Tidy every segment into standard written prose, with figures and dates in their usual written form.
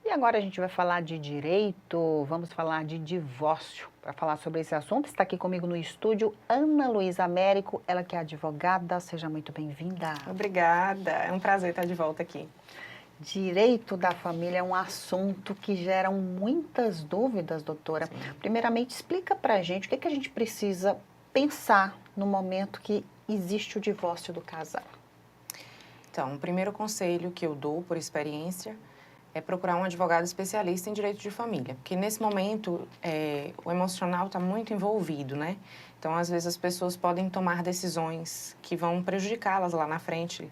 E agora a gente vai falar de direito, vamos falar de divórcio. Para falar sobre esse assunto, está aqui comigo no estúdio Ana Luísa Américo, ela que é advogada, seja muito bem-vinda. Obrigada, é um prazer estar de volta aqui. Direito da família é um assunto que gera muitas dúvidas, doutora. Sim. Primeiramente, explica para a gente o que a gente precisa pensar no momento que existe o divórcio do casal. Então, o primeiro conselho que eu dou por experiência é procurar um advogado especialista em direito de família, porque nesse momento o emocional está muito envolvido, né? Então, às vezes as pessoas podem tomar decisões que vão prejudicá-las lá na frente,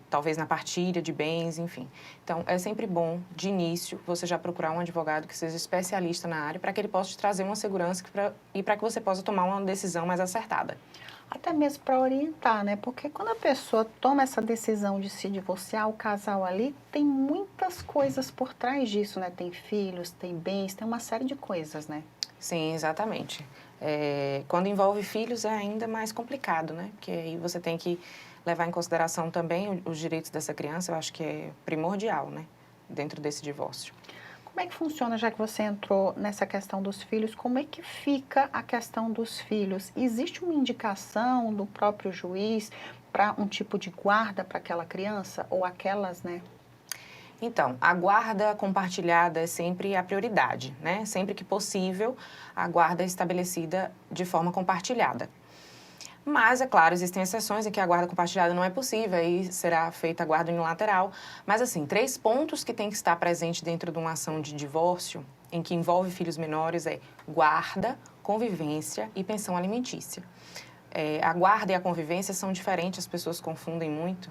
talvez na partilha de bens, enfim. Então, é sempre bom, de início, você já procurar um advogado que seja especialista na área para que ele possa te trazer uma segurança e para que você possa tomar uma decisão mais acertada. Até mesmo para orientar, né? Porque quando a pessoa toma essa decisão de se divorciar, o casal ali tem muitas coisas por trás disso, né? Tem filhos, tem bens, tem uma série de coisas, né? Sim, exatamente. Quando envolve filhos é ainda mais complicado, né? Porque aí você tem que levar em consideração também os direitos dessa criança, eu acho que é primordial, né? Dentro desse divórcio. Como é que funciona, já que você entrou nessa questão dos filhos, como é que fica a questão dos filhos? Existe uma indicação do próprio juiz para um tipo de guarda para aquela criança ou aquelas, né? Então, a guarda compartilhada é sempre a prioridade, né? Sempre que possível, a guarda é estabelecida de forma compartilhada. Mas, é claro, existem exceções em que a guarda compartilhada não é possível, aí será feita a guarda unilateral. Mas, assim, 3 pontos que tem que estar presente dentro de uma ação de divórcio, em que envolve filhos menores, é guarda, convivência e pensão alimentícia. A guarda e a convivência são diferentes, as pessoas confundem muito,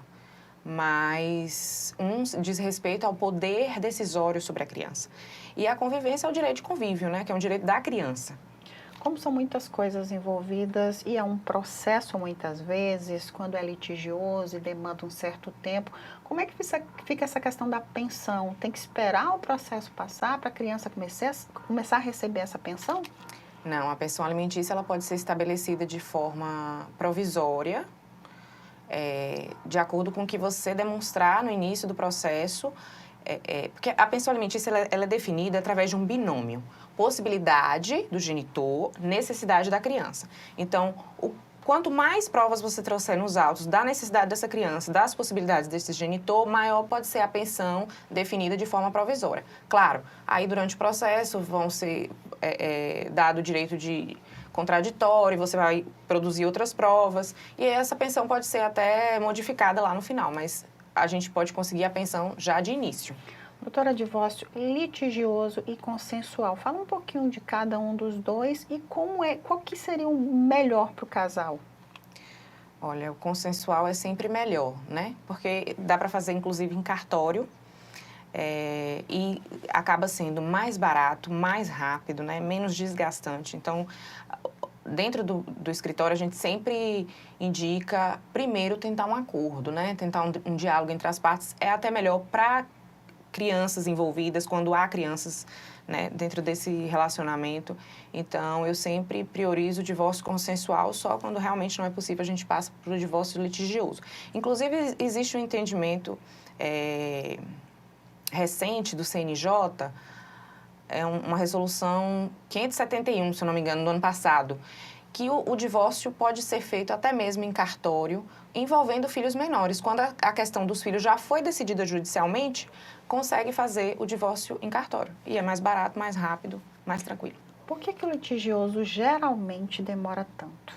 mas um diz respeito ao poder decisório sobre a criança. E a convivência é o direito de convívio, né, que é um direito da criança. Como são muitas coisas envolvidas e é um processo muitas vezes, quando é litigioso e demanda um certo tempo, como é que fica essa questão da pensão? Tem que esperar o processo passar para a criança começar a receber essa pensão? Não, a pensão alimentícia ela pode ser estabelecida de forma provisória, de acordo com o que você demonstrar no início do processo, porque a pensão alimentícia ela é definida através de um binômio, possibilidade do genitor, necessidade da criança. Então, quanto mais provas você trouxer nos autos da necessidade dessa criança, das possibilidades desse genitor, maior pode ser a pensão definida de forma provisória. Claro, aí durante o processo vão ser dado o direito de contraditório, você vai produzir outras provas, e essa pensão pode ser até modificada lá no final, mas a gente pode conseguir a pensão já de início. Doutora, divórcio litigioso e consensual. Fala um pouquinho de cada um dos dois e qual que seria o melhor para o casal? Olha, o consensual é sempre melhor, né? Porque dá para fazer, inclusive, em cartório, e acaba sendo mais barato, mais rápido, né? Menos desgastante. Então, dentro do escritório, a gente sempre indica, primeiro, tentar um acordo, né? Tentar um diálogo entre as partes. É até melhor para crianças envolvidas, quando há crianças, né, dentro desse relacionamento. Então, eu sempre priorizo o divórcio consensual, só quando realmente não é possível a gente passa para o divórcio litigioso. Inclusive, existe um entendimento recente do CNJ, uma resolução 571, se eu não me engano, do ano passado, que o divórcio pode ser feito até mesmo em cartório, envolvendo filhos menores. Quando a questão dos filhos já foi decidida judicialmente, consegue fazer o divórcio em cartório. E é mais barato, mais rápido, mais tranquilo. Por que o litigioso geralmente demora tanto?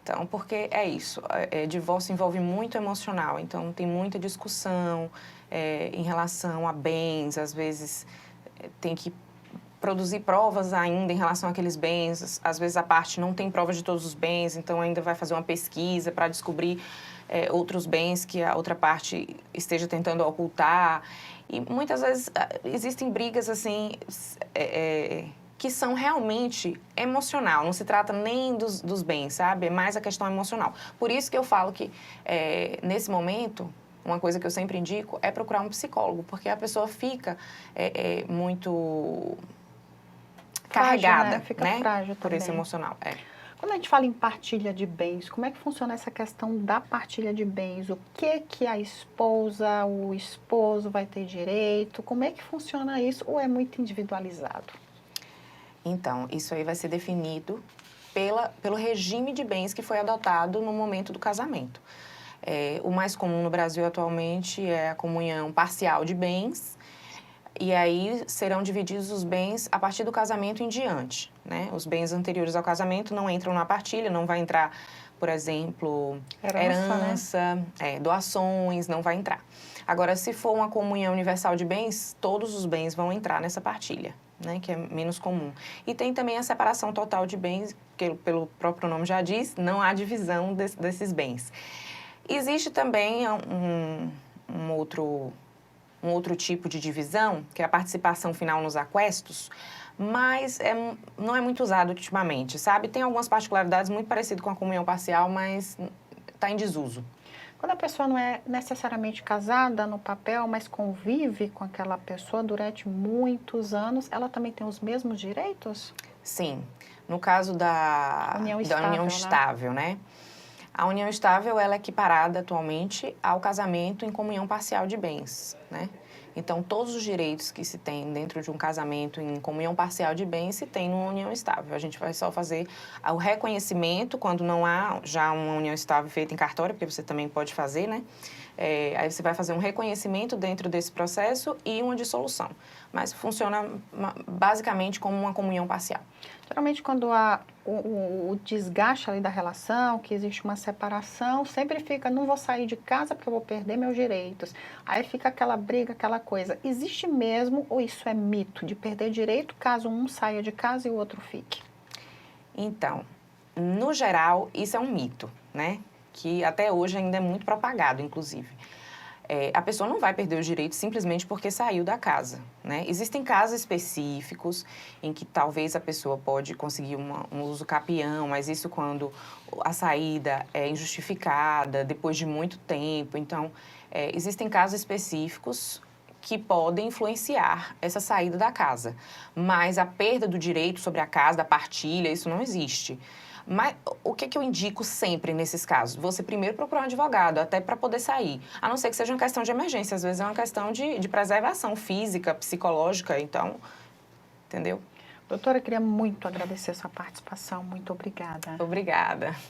Então, porque é isso, divórcio envolve muito emocional, então tem muita discussão em relação a bens, às vezes tem que produzir provas ainda em relação àqueles bens, às vezes a parte não tem prova de todos os bens, então ainda vai fazer uma pesquisa para descobrir outros bens que a outra parte esteja tentando ocultar, e muitas vezes existem brigas assim, que são realmente emocional, não se trata nem dos bens, sabe? É mais a questão emocional. Por isso que eu falo que, nesse momento, uma coisa que eu sempre indico é procurar um psicólogo, porque a pessoa fica muito Frágil, carregada, né? Fica né? frágil Por esse também. emocional. Quando a gente fala em partilha de bens, como é que funciona essa questão da partilha de bens? O que a esposa, o esposo vai ter direito? Como é que funciona isso ou é muito individualizado? Então, isso aí vai ser definido pelo regime de bens que foi adotado no momento do casamento. O mais comum no Brasil atualmente é a comunhão parcial de bens, e aí serão divididos os bens a partir do casamento em diante, né? Os bens anteriores ao casamento não entram na partilha, não vai entrar, por exemplo, Herança, né? herança, doações, não vai entrar. Agora, se for uma comunhão universal de bens, todos os bens vão entrar nessa partilha, né? Que é menos comum. E tem também a separação total de bens, que pelo próprio nome já diz, não há divisão desses bens. Existe também um outro tipo de divisão, que é a participação final nos aquestos, mas não é muito usado ultimamente, sabe? Tem algumas particularidades muito parecidas com a comunhão parcial, mas está em desuso. Quando a pessoa não é necessariamente casada no papel, mas convive com aquela pessoa durante muitos anos, ela também tem os mesmos direitos? Sim, no caso da união Né? estável, né? A união estável ela é equiparada atualmente ao casamento em comunhão parcial de bens, né? Então, todos os direitos que se tem dentro de um casamento em comunhão parcial de bens se tem numa união estável. A gente vai só fazer o reconhecimento quando não há já uma união estável feita em cartório, porque você também pode fazer, né? Aí você vai fazer um reconhecimento dentro desse processo e uma dissolução. Mas funciona basicamente como uma comunhão parcial. Geralmente, quando há o desgaste ali da relação, que existe uma separação, sempre fica, não vou sair de casa porque eu vou perder meus direitos. Aí fica aquela briga, aquela coisa. Existe mesmo ou isso é mito de perder direito caso um saia de casa e o outro fique? Então, no geral, isso é um mito, né? Que até hoje ainda é muito propagado, inclusive. A pessoa não vai perder os direitos simplesmente porque saiu da casa, né? Existem casos específicos em que talvez a pessoa pode conseguir um uso capião, mas isso quando a saída é injustificada, depois de muito tempo. Então, existem casos específicos que podem influenciar essa saída da casa. Mas a perda do direito sobre a casa, da partilha, isso não existe. Mas o que eu indico sempre nesses casos? Você primeiro procurar um advogado, até para poder sair. A não ser que seja uma questão de emergência, às vezes é uma questão de preservação física, psicológica, então, entendeu? Doutora, eu queria muito agradecer a sua participação. Muito obrigada. Obrigada.